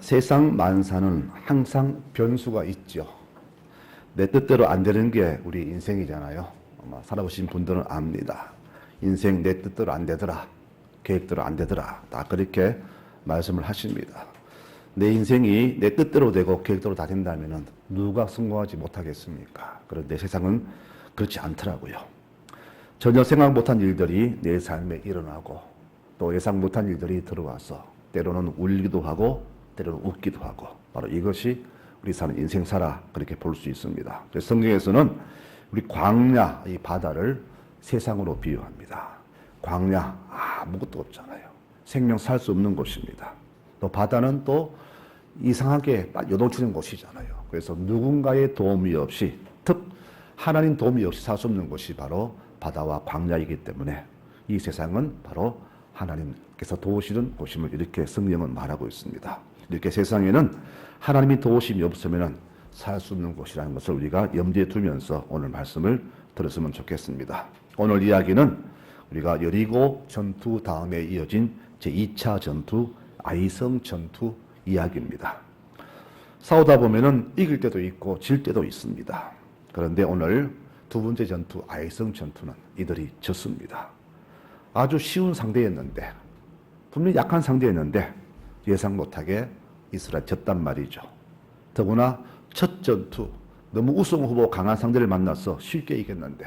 세상 만사는 항상 변수가 있죠. 내 뜻대로 안 되는 게 우리 인생이잖아요. 아마 살아보신 분들은 압니다. 인생 내 뜻대로 안 되더라. 계획대로 안 되더라. 다 그렇게 말씀을 하십니다. 내 인생이 내 뜻대로 되고 계획대로 다 된다면 누가 성공하지 못하겠습니까? 그런데 세상은 그렇지 않더라고요. 전혀 생각 못한 일들이 내 삶에 일어나고 또 예상 못한 일들이 들어와서 때로는 울기도 하고 때로는 웃기도 하고 바로 이것이 우리 사는 인생사라 그렇게 볼 수 있습니다. 성경에서는 우리 광야, 이 바다를 세상으로 비유합니다. 광야, 아무것도 없잖아요. 생명 살 수 없는 곳입니다. 또 바다는 또 이상하게 요동치는 곳이잖아요. 그래서 누군가의 도움이 없이, 하나님 도움이 없이 살 수 없는 곳이 바로 바다와 광야이기 때문에 이 세상은 바로 하나님께서 도우시는 곳임을 이렇게 성경은 말하고 있습니다. 이렇게 세상에는 하나님이 도우심이 없으면 살 수 없는 곳이라는 것을 우리가 염두에 두면서 오늘 말씀을 들었으면 좋겠습니다. 오늘 이야기는 우리가 여리고 전투 다음에 이어진 제2차 전투, 아이성 전투 이야기입니다. 싸우다 보면은 이길 때도 있고 질 때도 있습니다. 그런데 오늘 두 번째 전투, 아이성 전투는 이들이 졌습니다. 아주 쉬운 상대였는데, 분명히 약한 상대였는데 예상 못하게 이스라엘 졌단 말이죠. 더구나 첫 전투, 너무 우승 후보 강한 상대를 만나서 쉽게 이겼는데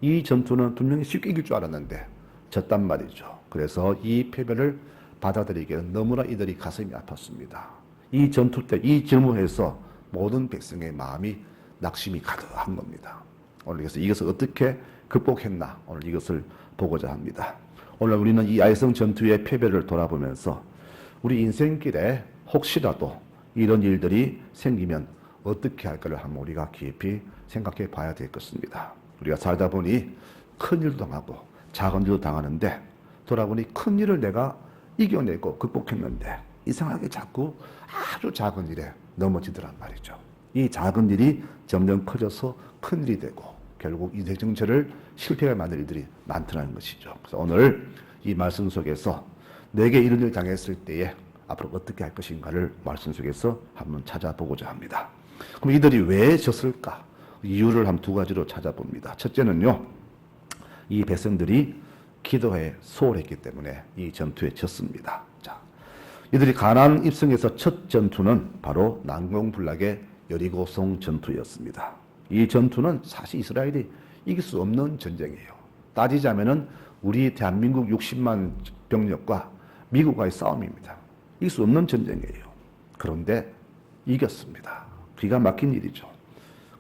이 전투는 분명히 쉽게 이길 줄 알았는데 졌단 말이죠. 그래서 이 패배를 받아들이기에는 너무나 이들이 가슴이 아팠습니다. 이 전투 때 이 질문에서 모든 백성의 마음이 낙심이 가득한 겁니다. 오늘 그래서 이것을 어떻게 극복했나 오늘 이것을 보고자 합니다. 오늘 우리는 이 아이성 전투의 패배를 돌아보면서 우리 인생길에 혹시라도 이런 일들이 생기면 어떻게 할까를 한번 우리가 깊이 생각해 봐야 되겠습니다. 우리가 살다 보니 큰 일도 당하고 작은 일도 당하는데 돌아보니 큰 일을 내가 이겨내고 극복했는데 이상하게 자꾸 아주 작은 일에 넘어지더란 말이죠. 이 작은 일이 점점 커져서 큰 일이 되고 결국 인생 전체를 실패하게 만들 일들이 많더라는 것이죠. 그래서 오늘 이 말씀 속에서 내게 이런 일을 당했을 때에 앞으로 어떻게 할 것인가를 말씀 속에서 한번 찾아보고자 합니다. 그럼 이들이 왜 졌을까? 이유를 한 두 가지로 찾아봅니다. 첫째는요, 이 백성들이 기도에 소홀했기 때문에 이 전투에 졌습니다. 자, 이들이 가나안 입성에서 첫 전투는 바로 난공불락의 여리고성 전투였습니다. 이 전투는 사실 이스라엘이 이길 수 없는 전쟁이에요. 따지자면은 우리 대한민국 60만 병력과 미국과의 싸움입니다. 이길 수 없는 전쟁이에요. 그런데 이겼습니다. 기가 막힌 일이죠.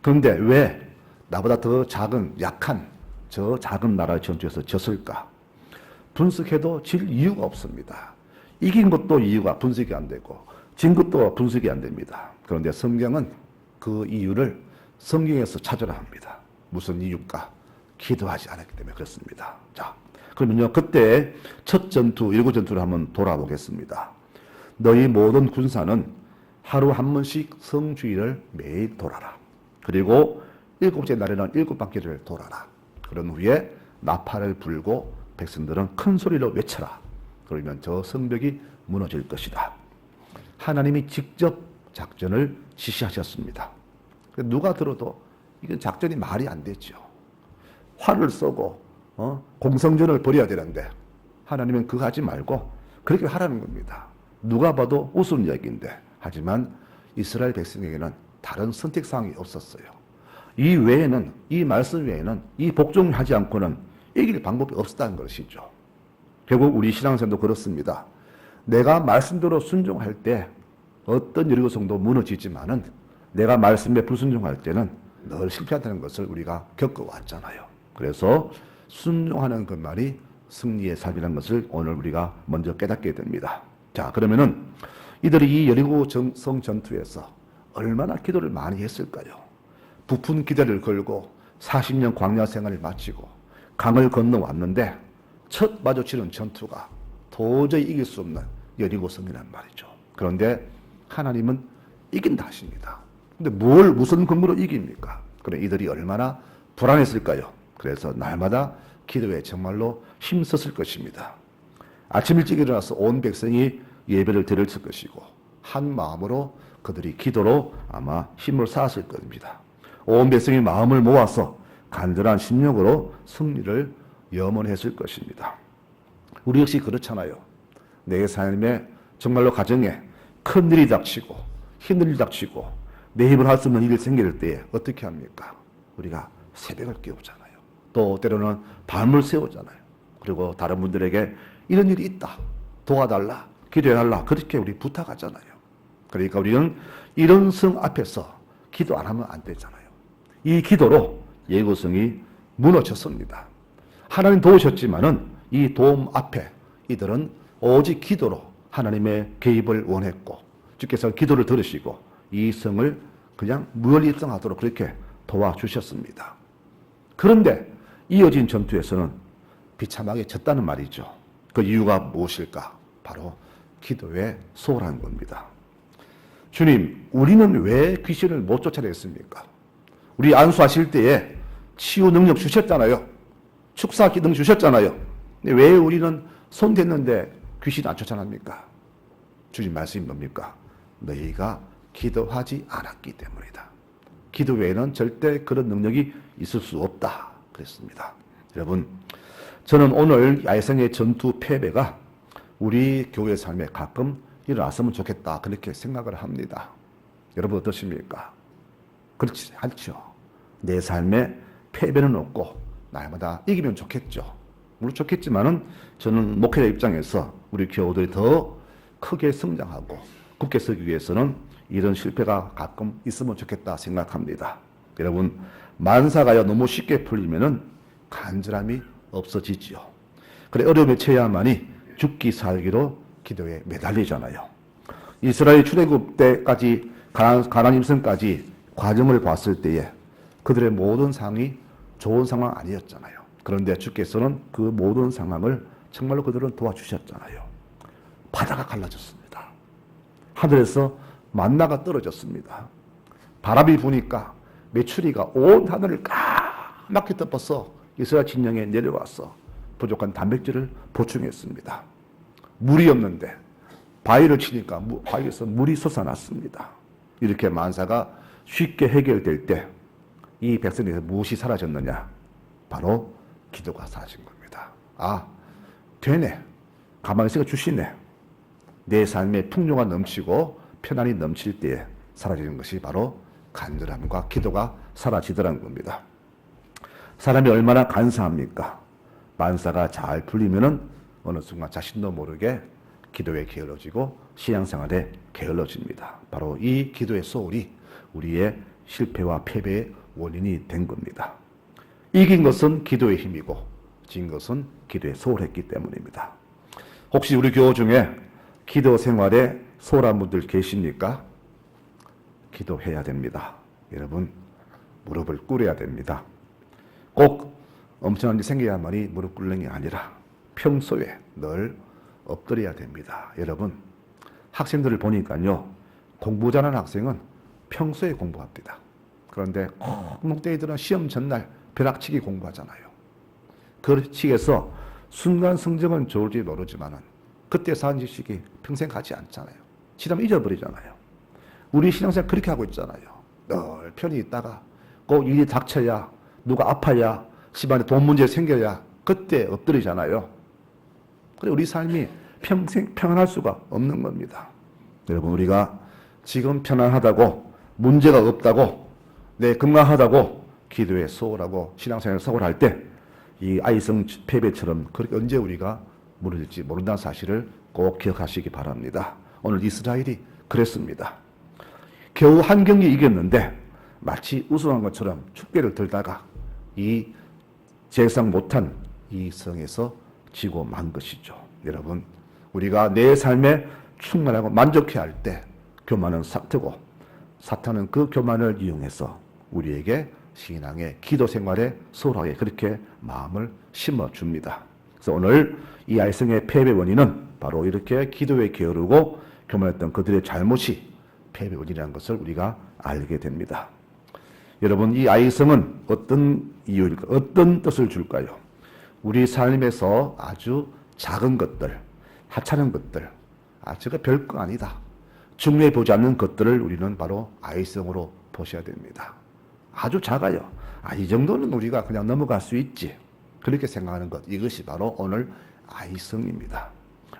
그런데 왜 나보다 더 작은 약한 저 작은 나라의 전투에서 졌을까? 분석해도 질 이유가 없습니다. 이긴 것도 이유가 분석이 안 되고 진 것도 분석이 안 됩니다. 그런데 성경은 그 이유를 성경에서 찾으라 합니다. 무슨 이유일까? 기도하지 않았기 때문에 그렇습니다. 자, 그러면요, 그때 첫 전투, 일곱 전투를 한번 돌아보겠습니다. 너희 모든 군사는 하루 한 번씩 성주일을 매일 돌아라. 그리고 일곱째 날에는 일곱 바퀴를 돌아라. 그런 후에 나팔을 불고 백성들은 큰 소리로 외쳐라. 그러면 저 성벽이 무너질 것이다. 하나님이 직접 작전을 지시하셨습니다. 누가 들어도 이건 작전이 말이 안 되죠. 활을 쏘고 공성전을 벌여야 되는데 하나님은 그거 하지 말고 그렇게 하라는 겁니다. 누가 봐도 우스운 이야기인데 하지만 이스라엘 백성에게는 다른 선택사항이 없었어요. 이 외에는 이 말씀 외에는 이 복종하지 않고는 이길 방법이 없었다는 것이죠. 결국 우리 신앙생도 그렇습니다. 내가 말씀대로 순종할 때 어떤 여리고성도 무너지지만은 내가 말씀에 불순종할 때는 늘 실패한다는 것을 우리가 겪어왔잖아요. 그래서 순종하는 그 말이 승리의 삶이라는 것을 오늘 우리가 먼저 깨닫게 됩니다. 자, 그러면은 이들이 이 여리고성 전투에서 얼마나 기도를 많이 했을까요? 부푼 기대를 걸고 40년 광야 생활을 마치고 강을 건너왔는데 첫 마주치는 전투가 도저히 이길 수 없는 여리고성이란 말이죠. 그런데 하나님은 이긴다 하십니다. 근데 무슨 근거로 이깁니까? 그래 이들이 얼마나 불안했을까요? 그래서 날마다 기도에 정말로 힘썼을 것입니다. 아침 일찍 일어나서 온 백성이 예배를 드렸을 것이고 한 마음으로 그들이 기도로 아마 힘을 쌓았을 겁니다. 온 백성이 마음을 모아서 간절한 심령으로 승리를 염원했을 것입니다. 우리 역시 그렇잖아요. 내 삶에 정말로 가정에 큰 일이 닥치고 힘든 일이 닥치고 내 힘을 할 수 없는 일이 생길 때에 어떻게 합니까? 우리가 새벽을 깨우잖아요. 또 때로는 밤을 새우잖아요. 그리고 다른 분들에게 이런 일이 있다, 도와달라, 기도해달라, 그렇게 우리 부탁하잖아요. 그러니까 우리는 이런 성 앞에서 기도 안 하면 안 되잖아요. 이 기도로 예고성이 무너졌습니다. 하나님 도우셨지만은 이 도움 앞에 이들은 오직 기도로 하나님의 개입을 원했고, 주께서 기도를 들으시고 이 성을 그냥 무혈입성하도록 그렇게 도와주셨습니다. 그런데 이어진 전투에서는 비참하게 졌다는 말이죠. 그 이유가 무엇일까? 바로 기도에 소홀한 겁니다. 주님, 우리는 왜 귀신을 못 쫓아냈습니까? 우리 안수하실 때에 치유 능력 주셨잖아요. 축사 기능 주셨잖아요. 왜 우리는 손 댔는데 귀신 안 쫓아납니까? 주님 말씀이 뭡니까? 너희가 기도하지 않았기 때문이다. 기도 외에는 절대 그런 능력이 있을 수 없다 그랬습니다. 여러분, 저는 오늘 야외성의 전투 패배가 우리 교회 삶에 가끔 일어났으면 좋겠다 그렇게 생각을 합니다. 여러분 어떠십니까? 그렇지 않죠. 내 삶에 패배는 없고 날마다 이기면 좋겠죠. 물론 좋겠지만은 저는 목회자 입장에서 우리 교우들이 더 크게 성장하고 굳게 서기 위해서는 이런 실패가 가끔 있으면 좋겠다 생각합니다. 여러분, 만사가요 너무 쉽게 풀리면은 간절함이 없어지지요. 그래 어려움에 처해야만이 죽기 살기로 기도에 매달리잖아요. 이스라엘 출애굽 때까지 가나안 임성까지 과정을 봤을 때에 그들의 모든 상황이 좋은 상황 아니었잖아요. 그런데 주께서는 그 모든 상황을 정말로 그들은 도와주셨잖아요. 바다가 갈라졌습니다. 하늘에서 만나가 떨어졌습니다. 바람이 부니까 메추리가 온 하늘을 까맣게 덮어서 이스라엘 진영에 내려와서 부족한 단백질을 보충했습니다. 물이 없는데 바위를 치니까 바위에서 물이 솟아났습니다. 이렇게 만사가 쉽게 해결될 때 이 백성에서 무엇이 사라졌느냐? 바로 기도가 사라진 겁니다. 아, 되네. 가만히 있으니까 주시네. 내 삶에 풍요가 넘치고 편안이 넘칠 때에 사라지는 것이 바로 간절함과 기도가 사라지더라는 겁니다. 사람이 얼마나 간사합니까? 만사가 잘 풀리면은 어느 순간 자신도 모르게 기도에 게을러지고 신앙생활에 게을러집니다. 바로 이 기도의 소홀이 우리의 실패와 패배의 원인이 된 겁니다. 이긴 것은 기도의 힘이고 진 것은 기도에 소홀했기 때문입니다. 혹시 우리 교우 중에 기도 생활에 소홀한 분들 계십니까? 기도해야 됩니다. 여러분, 무릎을 꿇어야 됩니다. 꼭 엄청난 일이 생겨야만이 무릎 꿇는 게 아니라 평소에 늘 엎드려야 됩니다. 여러분, 학생들을 보니까요, 공부 잘하는 학생은 평소에 공부합니다. 그런데 공동대회들은 시험 전날 벼락치기 공부하잖아요. 그 측에서 순간 성적은 좋을지 모르지만은 그때 쌓은 지식이 평생 가지 않잖아요. 지나면 잊어버리잖아요. 우리 신앙생활 그렇게 하고 있잖아요. 늘 편히 있다가 꼭 일이 닥쳐야, 누가 아파야, 집안에 돈 문제 생겨야 그때 엎드리잖아요. 그래 우리 삶이 평생 평안할 수가 없는 겁니다. 여러분, 우리가 지금 편안하다고, 문제가 없다고, 건강하다고 기도에 소홀하고 신앙생활에 소홀할 때 이 아이성 패배처럼 그렇게 언제 우리가 무너질지 모른다는 사실을 꼭 기억하시기 바랍니다. 오늘 이스라엘이 그랬습니다. 겨우 한 경기 이겼는데 마치 우승한 것처럼 축배를 들다가 이 제상 못한 이 성에서 지고 만 것이죠. 여러분, 우리가 내 삶에 충만하고 만족해야 할 때 교만은 사트고 사탄은 그 교만을 이용해서 우리에게 신앙의 기도 생활에 소홀하게 그렇게 마음을 심어줍니다. 그래서 오늘 이 아이성의 패배 원인은 바로 이렇게 기도에 게으르고 교만했던 그들의 잘못이 패배 원인이라는 것을 우리가 알게 됩니다. 여러분, 이 아이성은 어떤 이유일까? 어떤 뜻을 줄까요? 우리 삶에서 아주 작은 것들, 하찮은 것들, 저거 별거 아니다. 중요해 보지 않는 것들을 우리는 바로 아이성으로 보셔야 됩니다. 아주 작아요. 이 정도는 우리가 그냥 넘어갈 수 있지. 그렇게 생각하는 것. 이것이 바로 오늘 아이성입니다.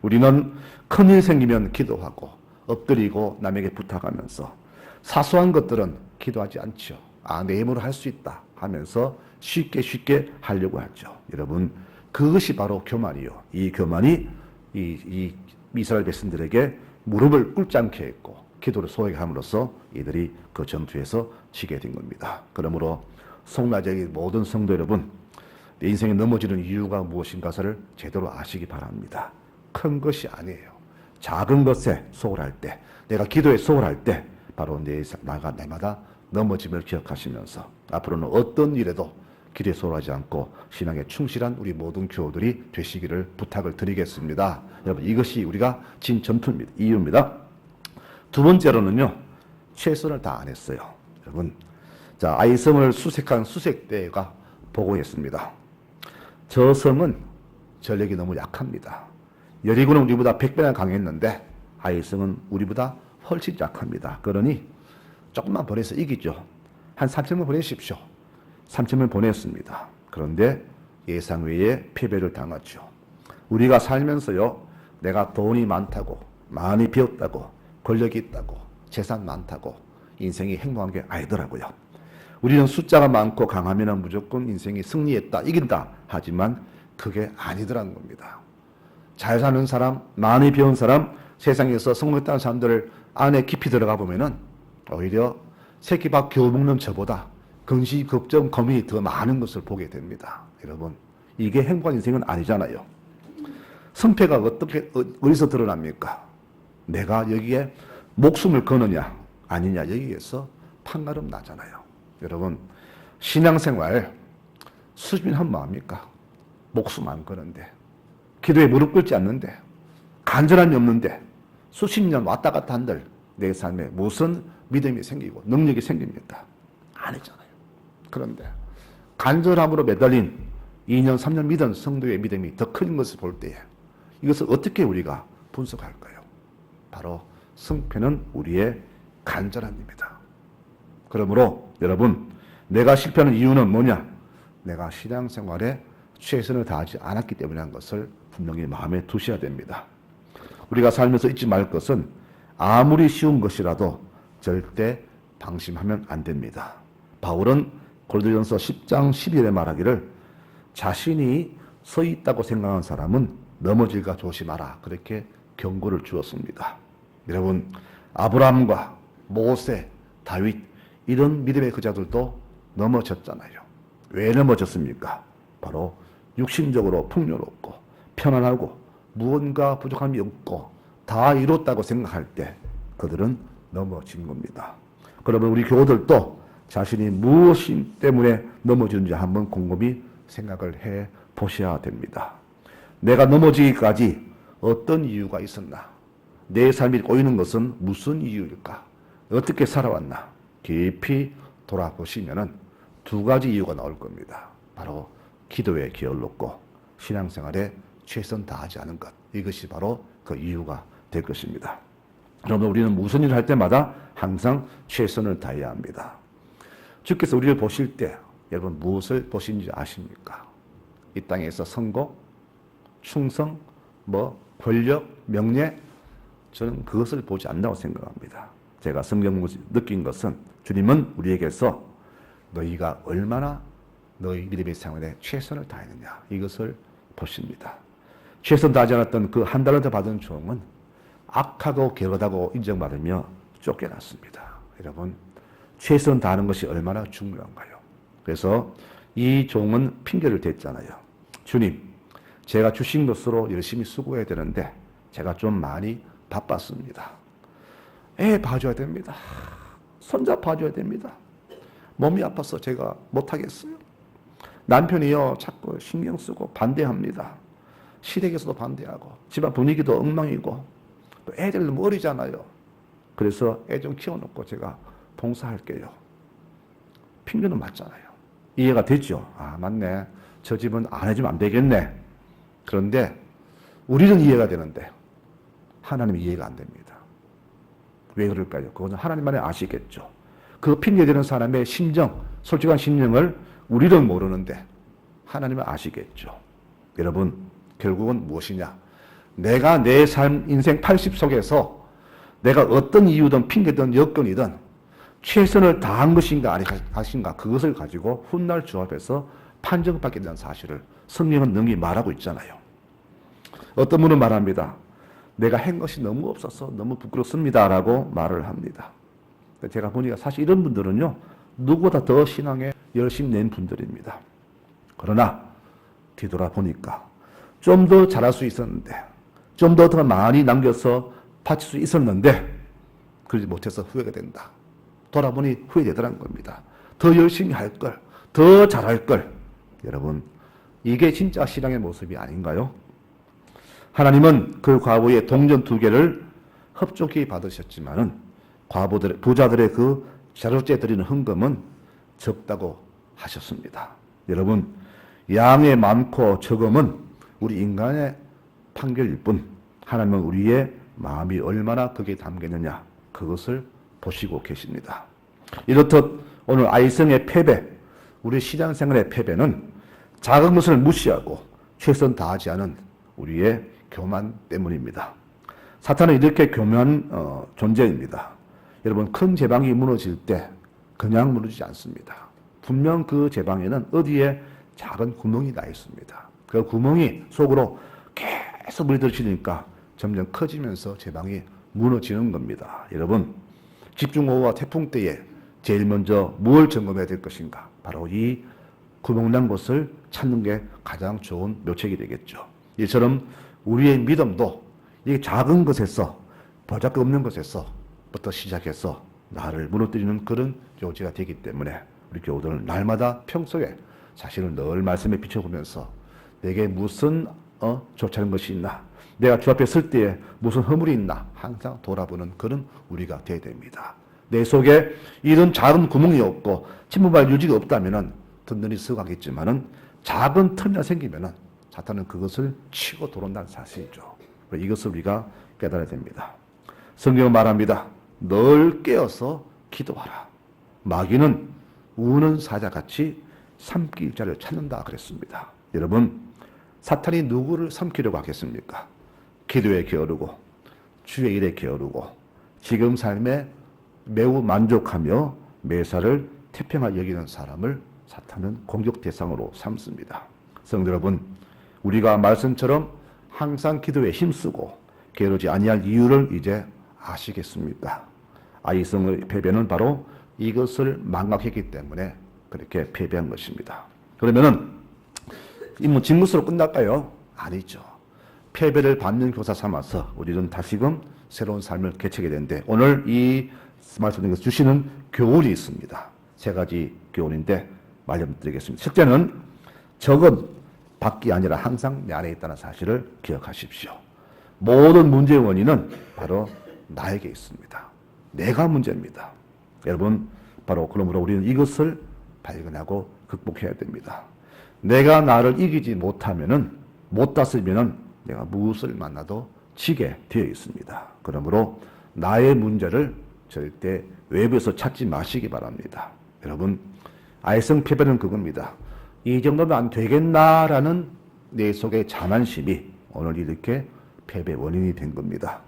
우리는 큰일 생기면 기도하고 엎드리고 남에게 부탁하면서 사소한 것들은 기도하지 않죠. 내 힘으로 할 수 있다 하면서 쉽게 하려고 하죠. 여러분, 그것이 바로 교만이요. 이 교만이 이 이스라엘 백성들에게 무릎을 꿇지 않게 했고 기도를 소홀히 함으로써 이들이 그 전투에서 지게 된 겁니다. 그러므로 송라제의 모든 성도 여러분, 내 인생에 넘어지는 이유가 무엇인가를 제대로 아시기 바랍니다. 큰 것이 아니에요. 작은 것에 소홀할 때, 내가 기도에 소홀할 때 바로 내마다 넘어짐을 기억하시면서 앞으로는 어떤 일에도 기도에 소홀하지 않고 신앙에 충실한 우리 모든 교우들이 되시기를 부탁을 드리겠습니다. 여러분, 이것이 우리가 진 전투입니다. 이유입니다. 두 번째로는요, 최선을 다 안 했어요. 여러분, 자, 아이성을 수색한 수색대가 보고했습니다. 저 성은 전력이 너무 약합니다. 여리고는 우리보다 100배나 강했는데 아이성은 우리보다 훨씬 약합니다. 그러니 조금만 보내서 이기죠. 한 3천명 보내십시오. 3천명 보냈습니다. 그런데 예상 외에 패배를 당하죠. 우리가 살면서요, 내가 돈이 많다고, 많이 배웠다고, 권력이 있다고, 재산 많다고 인생이 행복한 게 아니더라고요. 우리는 숫자가 많고 강하면 무조건 인생이 승리했다, 이긴다 하지만 그게 아니더라는 겁니다. 잘 사는 사람, 많이 배운 사람, 세상에서 성공했다는 사람들 안에 깊이 들어가 보면은 오히려 새끼밥 겨우 먹는 저보다 근시, 걱정, 고민이 더 많은 것을 보게 됩니다. 여러분, 이게 행복한 인생은 아니잖아요. 승패가 어디서 드러납니까? 내가 여기에 목숨을 거느냐 아니냐, 여기에서 판가름 나잖아요. 여러분, 신앙생활 수준하면 뭐합니까? 목숨 안 거는데, 기도에 무릎 꿇지 않는데, 간절함이 없는데 수십 년 왔다 갔다 한들 내 삶에 무슨 믿음이 생기고 능력이 생깁니까? 아니잖아요. 그런데 간절함으로 매달린 2년, 3년 믿은 성도의 믿음이 더 큰 것을 볼 때에 이것을 어떻게 우리가 분석할까요? 바로 승패는 우리의 간절함입니다. 그러므로 여러분, 내가 실패하는 이유는 뭐냐? 내가 신앙생활에 최선을 다하지 않았기 때문이라는 것을 분명히 마음에 두셔야 됩니다. 우리가 살면서 잊지 말 것은 아무리 쉬운 것이라도 절대 방심하면 안 됩니다. 바울은 고린도전서 10장 11절에 말하기를 자신이 서 있다고 생각하는 사람은 넘어질까 조심하라, 그렇게 경고를 주었습니다. 여러분, 아브라함과 모세, 다윗 이런 믿음의 그자들도 넘어졌잖아요. 왜 넘어졌습니까? 바로 육신적으로 풍요롭고 편안하고 무언가 부족함이 없고 다 이뤘다고 생각할 때 그들은 넘어진 겁니다. 그러면 우리 교우들도 자신이 무엇 때문에 넘어지는지 한번 곰곰이 생각을 해 보셔야 됩니다. 내가 넘어지기까지 어떤 이유가 있었나? 내 삶이 꼬이는 것은 무슨 이유일까? 어떻게 살아왔나? 깊이 돌아보시면은 두 가지 이유가 나올 겁니다. 바로 기도에 게을렀고 신앙생활에 최선 다하지 않은 것. 이것이 바로 그 이유가 될 것입니다. 여러분, 우리는 무슨 일을 할 때마다 항상 최선을 다해야 합니다. 주께서 우리를 보실 때 여러분 무엇을 보시는지 아십니까? 이 땅에서 성공, 충성, 권력, 명예, 저는 그것을 보지 않는다고 생각합니다. 제가 성경 느낀 것은 주님은 우리에게서 너희가 얼마나 너희 믿음의 생활에 최선을 다했느냐, 이것을 보십니다. 최선 다하지 않았던 그 한 달을 더 받은 종은 악하고 게으르다고 인정받으며 쫓겨났습니다. 여러분, 최선 다하는 것이 얼마나 중요한가요? 그래서 이 종은 핑계를 댔잖아요. 주님, 제가 주신 것으로 열심히 수고해야 되는데 제가 좀 많이 바빴습니다. 애 봐줘야 됩니다. 손자 봐줘야 됩니다. 몸이 아파서 제가 못하겠어요. 남편이요, 자꾸 신경 쓰고 반대합니다. 시댁에서도 반대하고 집안 분위기도 엉망이고 또 애들 너무 어리잖아요. 그래서 애 좀 키워놓고 제가 봉사할게요. 핑계는 맞잖아요. 이해가 됐죠? 맞네. 저 집은 안 해주면 안 되겠네. 그런데 우리는 이해가 되는데 하나님은 이해가 안 됩니다. 왜 그럴까요? 그것은 하나님만이 아시겠죠. 그 핑계대는 사람의 심정, 솔직한 심령을 우리는 모르는데 하나님은 아시겠죠. 여러분, 결국은 무엇이냐? 내가 내 삶, 인생 80 속에서 내가 어떤 이유든 핑계든 여건이든 최선을 다한 것인가 아닌가 그것을 가지고 훗날 주 앞에서 판정받게 된다는 사실을 성경은 능히 말하고 있잖아요. 어떤 분은 말합니다. 내가 한 것이 너무 없어서 너무 부끄럽습니다 라고 말을 합니다. 제가 보니까 사실 이런 분들은요, 누구보다 더 신앙에 열심히 낸 분들입니다. 그러나 뒤돌아보니까 좀 더 잘할 수 있었는데, 좀 더 많이 남겨서 바칠 수 있었는데 그러지 못해서 후회가 된다. 돌아보니 후회되더라는 겁니다. 더 열심히 할 걸, 더 잘할 걸. 여러분, 이게 진짜 신앙의 모습이 아닌가요? 하나님은 그 과부의 동전 2개를 흡족히 받으셨지만은 부자들의 그 자료째 드리는 헌금은 적다고 하셨습니다. 여러분, 양의 많고 적음은 우리 인간의 판결일 뿐 하나님은 우리의 마음이 얼마나 거기에 담겼느냐 그것을 보시고 계십니다. 이렇듯 오늘 아이성의 패배, 우리 신앙생활의 패배는 작은 것을 무시하고 최선 다하지 않은 우리의 교만 때문입니다. 사탄은 이렇게 교묘한 존재입니다. 여러분, 큰 제방이 무너질 때 그냥 무너지지 않습니다. 분명 그 제방에는 어디에 작은 구멍이 나 있습니다. 그 구멍이 속으로 계속 물이 들어치니까 점점 커지면서 제방이 무너지는 겁니다. 여러분, 집중호우와 태풍 때에 제일 먼저 뭘 점검해야 될 것인가? 바로 이 구멍난 곳을 찾는 게 가장 좋은 묘책이 되겠죠. 이처럼 우리의 믿음도 이 작은 것에서, 보잘것없는 것에서부터 시작해서 나를 무너뜨리는 그런 교제가 되기 때문에 우리 교우들은 날마다 평소에 자신을 늘 말씀에 비춰보면서 내게 무슨 좋지 않은 것이 있나, 내가 주 앞에 설 때에 무슨 허물이 있나 항상 돌아보는 그런 우리가 되어야 됩니다. 내 속에 이런 작은 구멍이 없고 침묵할 유지가 없다면은 든든히 서가겠지만은 작은 틈이 생기면은 사탄은 그것을 치고 들어온다는 사실이죠. 이것을 우리가 깨달아야 됩니다. 성경은 말합니다. 늘 깨어서 기도하라. 마귀는 우는 사자같이 삼킬 자를 찾는다 그랬습니다. 여러분, 사탄이 누구를 삼키려고 하겠습니까? 기도에 게으르고 주의 일에 게으르고 지금 삶에 매우 만족하며 매사를 태평하게 여기는 사람을 사탄은 공격 대상으로 삼습니다. 성도 여러분, 우리가 말씀처럼 항상 기도에 힘쓰고 게으르지 아니할 이유를 이제 아시겠습니까? 아이성의 패배는 바로 이것을 망각했기 때문에 그렇게 패배한 것입니다. 그러면은 이 진무수로 끝날까요? 아니죠. 패배를 받는 교사 삼아서 우리는 다시금 새로운 삶을 개척하게 되는데 오늘 이 말씀에서 주시는 교훈이 있습니다. 3가지 교훈인데 말씀드리겠습니다. 첫째는 적은 밖이 아니라 항상 내 안에 있다는 사실을 기억하십시오. 모든 문제의 원인은 바로 나에게 있습니다. 내가 문제입니다. 여러분, 바로 그러므로 우리는 이것을 발견하고 극복해야 됩니다. 내가 나를 이기지 못 다스리면은 내가 무엇을 만나도 지게 되어 있습니다. 그러므로 나의 문제를 절대 외부에서 찾지 마시기 바랍니다. 여러분, 아이성 패배는 그겁니다. 이 정도면 안 되겠나라는 내 속의 자만심이 오늘 이렇게 패배 원인이 된 겁니다.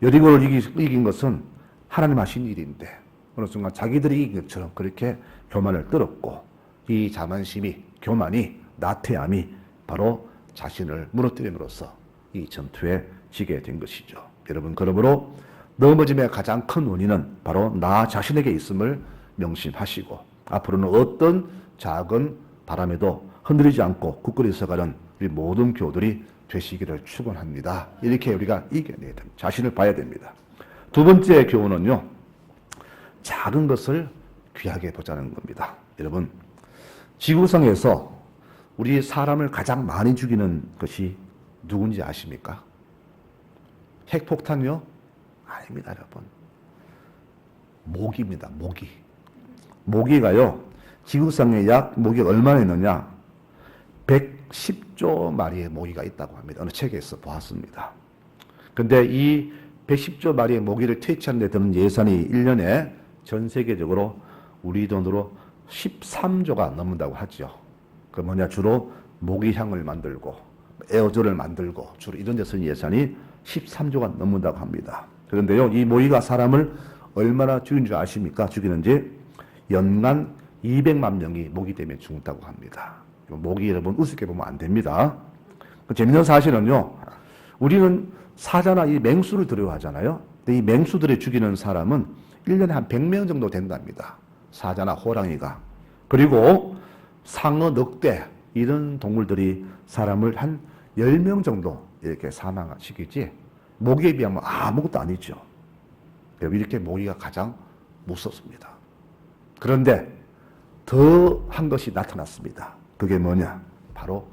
여리고를 이긴 것은 하나님 하신 일인데 어느 순간 자기들이 이긴 것처럼 그렇게 교만을 떨었고 이 자만심이, 교만이, 나태함이 바로 자신을 무너뜨림으로써 이 전투에 지게 된 것이죠. 여러분, 그러므로 넘어짐의 가장 큰 원인은 바로 나 자신에게 있음을 명심하시고 앞으로는 어떤 작은 바람에도 흔들리지 않고 굳건히 서가는 우리 모든 교우들이 되시기를 축원합니다. 이렇게 우리가 이겨내야 됩니다. 자신을 봐야 됩니다. 2번째 교훈은요, 작은 것을 귀하게 보자는 겁니다. 여러분, 지구상에서 우리 사람을 가장 많이 죽이는 것이 누군지 아십니까? 핵폭탄이요? 아닙니다, 여러분. 모기입니다, 모기. 모기가요, 지구상에 모기가 얼마나 있느냐? 110조 마리의 모기가 있다고 합니다. 어느 책에서 보았습니다. 근데 이 110조 마리의 모기를 퇴치하는 데 드는 예산이 1년에 전 세계적으로 우리 돈으로 13조가 넘는다고 하죠. 그 뭐냐, 주로 모기향을 만들고 에어졸을 만들고 주로 이런 데 쓰는 예산이 13조가 넘는다고 합니다. 그런데요, 이 모기가 사람을 얼마나 죽이는 줄 아십니까? 죽이는지 연간 200만 명이 모기 때문에 죽는다고 합니다. 모기 여러분 우습게 보면 안 됩니다. 재밌는 사실은요, 우리는 사자나 이 맹수를 두려워하잖아요. 근데 이 맹수들을 죽이는 사람은 1년에 한 100명 정도 된답니다. 사자나 호랑이가. 그리고 상어, 늑대 이런 동물들이 사람을 한 10명 정도 이렇게 사망시키지 모기에 비하면 아무것도 아니죠. 이렇게 모기가 가장 무섭습니다. 그런데 더 한 것이 나타났습니다. 그게 뭐냐? 바로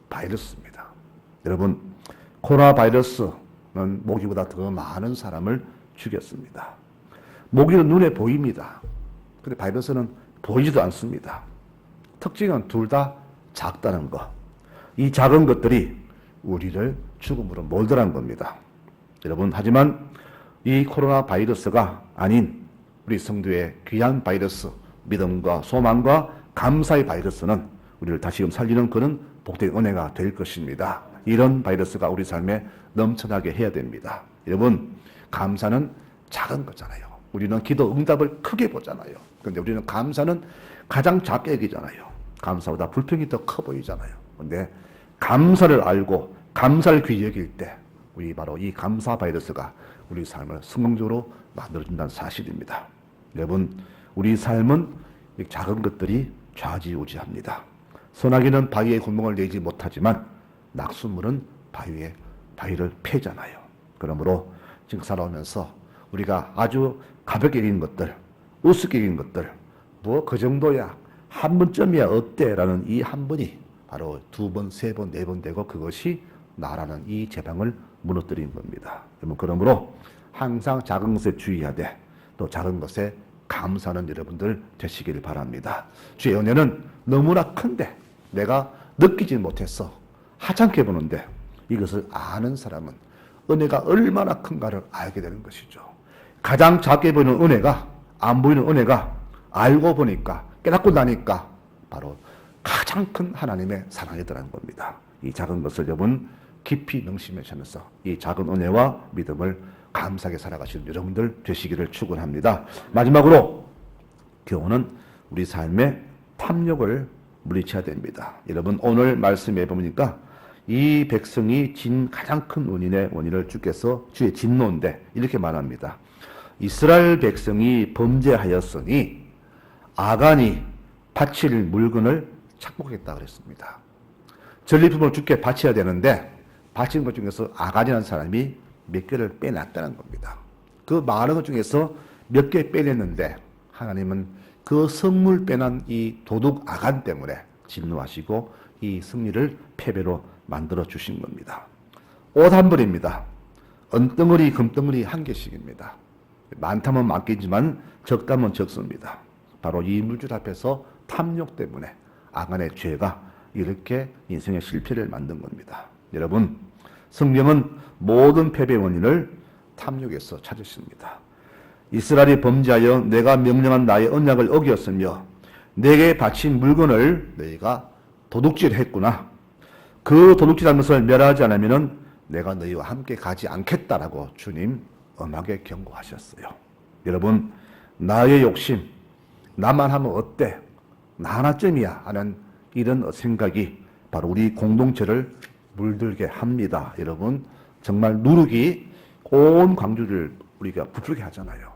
바이러스입니다. 여러분, 코로나 바이러스는 모기보다 더 많은 사람을 죽였습니다. 모기는 눈에 보입니다. 근데 바이러스는 보이지도 않습니다. 특징은 둘 다 작다는 것. 이 작은 것들이 우리를 죽음으로 몰더란 겁니다. 여러분, 하지만 이 코로나 바이러스가 아닌 우리 성도의 귀한 바이러스, 믿음과 소망과 감사의 바이러스는 우리를 다시금 살리는 그런 복된 은혜가 될 것입니다. 이런 바이러스가 우리 삶에 넘쳐나게 해야 됩니다. 여러분, 감사는 작은 거잖아요. 우리는 기도 응답을 크게 보잖아요. 그런데 우리는 감사는 가장 작게 여기잖아요. 감사보다 불평이 더 커 보이잖아요. 그런데 감사를 알고 감사를 귀히 여길 때 우리 바로 이 감사 바이러스가 우리 삶을 성공적으로 만들어준다는 사실입니다. 여러분, 우리 삶은 작은 것들이 좌지우지합니다. 소나기는 바위에 구멍을 내지 못하지만 낙수물은 바위를 패잖아요. 그러므로 지금 살아오면서 우리가 아주 가볍게 여긴 것들, 우습게 여긴 것들, 뭐 그 정도야, 한 번쯤이야 어때? 라는 이 한 번이 바로 2번, 3번, 4번 되고 그것이 나라는 이 제방을 무너뜨린 겁니다. 그러므로 항상 작은 것에 주의하되 또 작은 것에 감사하는 여러분들 되시길 바랍니다. 주의 은혜는 너무나 큰데 내가 느끼지 못해서 하찮게 보는데 이것을 아는 사람은 은혜가 얼마나 큰가를 알게 되는 것이죠. 가장 작게 보이는 은혜가, 안 보이는 은혜가 알고 보니까, 깨닫고 나니까 바로 가장 큰 하나님의 사랑이더라는 겁니다. 이 작은 것을 여러분 깊이 명심하시면서 이 작은 은혜와 믿음을 감사하게 살아가시는 여러분들 되시기를 축원합니다. 마지막으로 교훈은 우리 삶의 탐욕을 물리쳐야 됩니다. 여러분, 오늘 말씀해 보니까 이 백성이 진 가장 큰 원인을 주께서 주의 진노인데 이렇게 말합니다. 이스라엘 백성이 범죄하였으니 아간이 바칠 물건을 착복했다 그랬습니다. 전리품을 주께 바쳐야 되는데 바치는 것 중에서 아간이라는 사람이 몇 개를 빼놨다는 겁니다. 그 많은 것 중에서 몇 개 빼냈는데 하나님은 그 성물 빼난 이 도둑 아간 때문에 진노하시고 이 승리를 패배로 만들어 주신 겁니다. 옷 한 벌입니다. 은덩어리 금덩어리 한 개씩입니다. 많다면 많겠지만 적다면 적습니다. 바로 이 물질 앞에서 탐욕 때문에 아간의 죄가 이렇게 인생의 실패를 만든 겁니다. 여러분, 성경은 모든 패배 원인을 탐욕에서 찾으십니다. 이스라엘이 범죄하여 내가 명령한 나의 언약을 어겼으며 내게 바친 물건을 너희가 도둑질했구나. 그 도둑질한 것을 멸하지 않으면 내가 너희와 함께 가지 않겠다라고 주님 엄하게 경고하셨어요. 여러분, 나의 욕심, 나만 하면 어때? 나 하나쯤이야 하는 이런 생각이 바로 우리 공동체를 물들게 합니다. 여러분, 정말 누룩이 온 광주를 우리가 부풀게 하잖아요.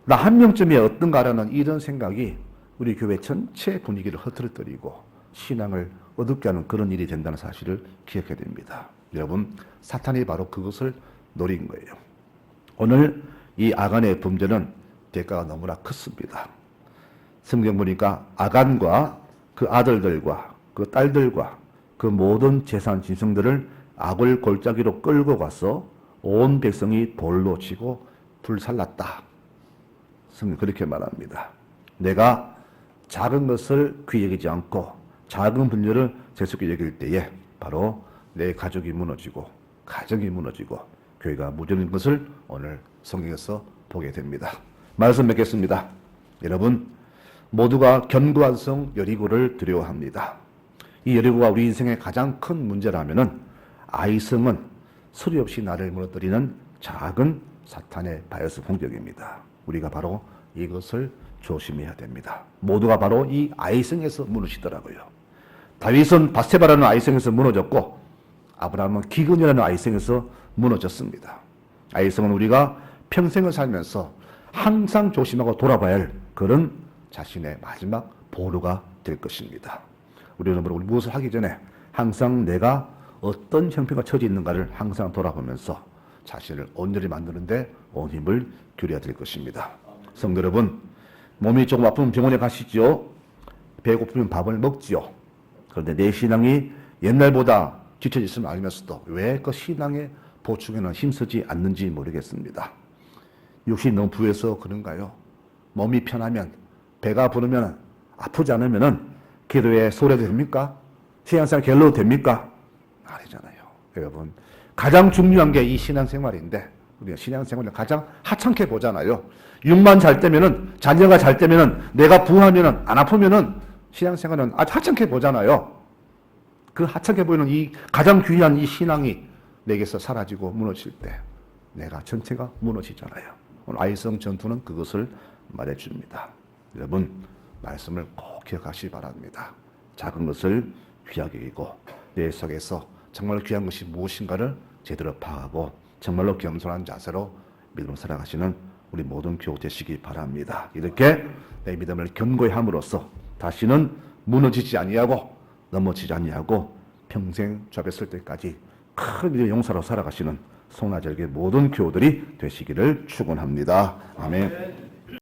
나 한 명쯤이야 어떤가라는 이런 생각이 우리 교회 전체 분위기를 흐트러뜨리고 신앙을 어둡게 하는 그런 일이 된다는 사실을 기억해야 됩니다. 여러분, 사탄이 바로 그것을 노린 거예요. 오늘 이 아간의 범죄는 대가가 너무나 컸습니다. 성경 보니까 아간과 그 아들들과 그 딸들과 그 모든 재산 짐승들을 악을 골짜기로 끌고 가서 온 백성이 돌로 치고 불살랐다. 성경 그렇게 말합니다. 내가 작은 것을 귀히 여기지 않고 작은 분열을 재수있게 여길 때에 바로 내 가족이 무너지고 가정이 무너지고 교회가 무너진 것을 오늘 성경에서 보게 됩니다. 말씀 맺겠습니다. 여러분 모두가 견고한 성 여리고를 두려워합니다. 이 여리고가 우리 인생의 가장 큰 문제라면은 아이성은 소리 없이 나를 무너뜨리는 작은 사탄의 바이러스 공격입니다. 우리가 바로 이것을 조심해야 됩니다. 모두가 바로 이 아이성에서 무너지더라고요. 다윗은 바세바라는 아이성에서 무너졌고 아브라함은 기근이라는 아이성에서 무너졌습니다. 아이성은 우리가 평생을 살면서 항상 조심하고 돌아봐야 할 그런 자신의 마지막 보루가 될 것입니다. 우리는 무엇을 하기 전에 항상 내가 어떤 형편과 처지 있는가를 항상 돌아보면서 자신을 온전히 만드는데 온 힘을 기울여야 될 것입니다. 성도 여러분, 몸이 조금 아프면 병원에 가시죠. 배고프면 밥을 먹지요. 그런데 내 신앙이 옛날보다 지쳐졌음을 알면서도 왜 그 신앙의 보충에는 힘쓰지 않는지 모르겠습니다. 육신이 너무 부해서 그런가요? 몸이 편하면, 배가 부르면, 아프지 않으면 기도에 소홀해도 됩니까? 신앙생활 게을러도 됩니까? 아니잖아요. 여러분, 가장 중요한 게 이 신앙생활인데 우리가 신앙생활을 가장 하찮게 보잖아요. 육만 잘 때면은, 자녀가 잘 때면은, 내가 부하면은, 안 아프면은 신앙생활은 아주 하찮게 보잖아요. 그 하찮게 보이는 이 가장 귀한 이 신앙이 내게서 사라지고 무너질 때 내가 전체가 무너지잖아요. 오늘 아이성 전투는 그것을 말해줍니다. 여러분, 말씀을 꼭 기억하시기 바랍니다. 작은 것을 귀하게 여기고 내 속에서 정말 귀한 것이 무엇인가를 제대로 파악하고 정말로 겸손한 자세로 믿음을 살아가시는 우리 모든 교우 되시기 바랍니다. 이렇게 내 믿음을 견고히 함으로써 다시는 무너지지 아니하고 넘어지지 아니하고 평생 주 앞에 설 때까지 큰 믿음의 용사로 살아가시는 송나절개 모든 교우들이 되시기를 축원합니다. 아멘.